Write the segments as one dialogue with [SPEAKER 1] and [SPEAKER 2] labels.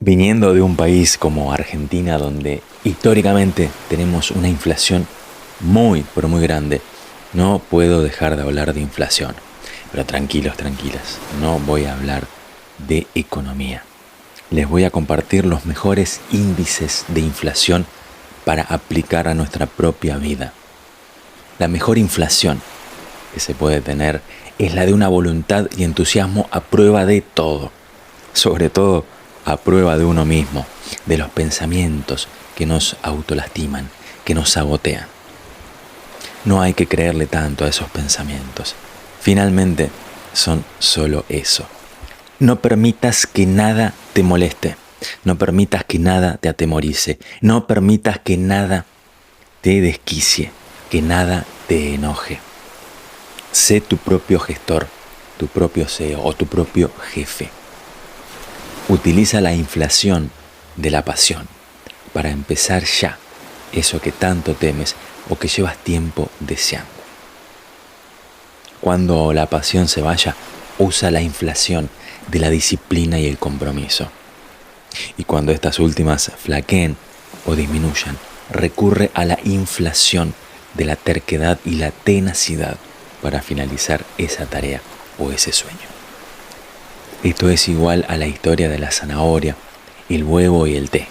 [SPEAKER 1] Viniendo de un país como Argentina, donde históricamente tenemos una inflación muy, pero muy grande, no puedo dejar de hablar de inflación. Pero tranquilos, tranquilas, no voy a hablar de economía. Les voy a compartir los mejores índices de inflación para aplicar a nuestra propia vida. La mejor inflación que se puede tener es la de una voluntad y entusiasmo a prueba de todo, sobre todo a prueba de uno mismo, de los pensamientos que nos autolastiman, que nos sabotean. No hay que creerle tanto a esos pensamientos. Finalmente, son solo eso. No permitas que nada te moleste. No permitas que nada te atemorice. No permitas que nada te desquicie, que nada te enoje. Sé tu propio gestor, tu propio CEO o tu propio jefe. Utiliza la inflación de la pasión para empezar ya eso que tanto temes o que llevas tiempo deseando. Cuando la pasión se vaya, usa la inflación de la disciplina y el compromiso. Y cuando estas últimas flaqueen o disminuyan, recurre a la inflación de la terquedad y la tenacidad para finalizar esa tarea o ese sueño. Esto es igual a la historia de la zanahoria, el huevo y el té.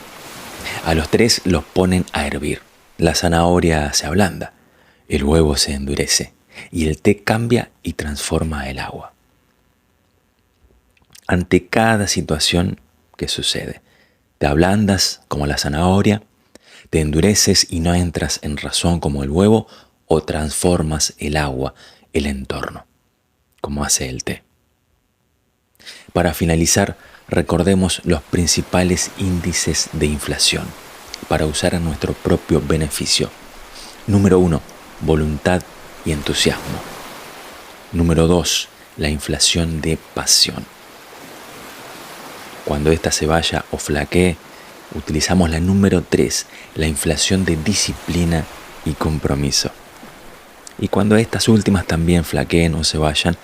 [SPEAKER 1] A los tres los ponen a hervir. La zanahoria se ablanda, el huevo se endurece y el té cambia y transforma el agua. Ante cada situación que sucede, te ablandas como la zanahoria, te endureces y no entras en razón como el huevo, o transformas el agua, el entorno, como hace el té. Para finalizar, recordemos los principales índices de inflación para usar a nuestro propio beneficio. Número 1, voluntad y entusiasmo. Número 2, la inflación de pasión. Cuando ésta se vaya o flaquee, utilizamos la número 3, la inflación de disciplina y compromiso. Y cuando estas últimas también flaqueen o se vayan,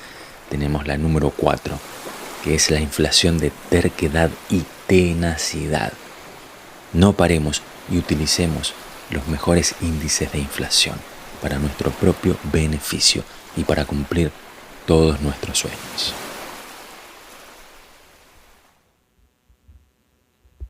[SPEAKER 1] tenemos la número 4, que es la inflación de terquedad y tenacidad. No paremos y utilicemos los mejores índices de inflación para nuestro propio beneficio y para cumplir todos nuestros sueños.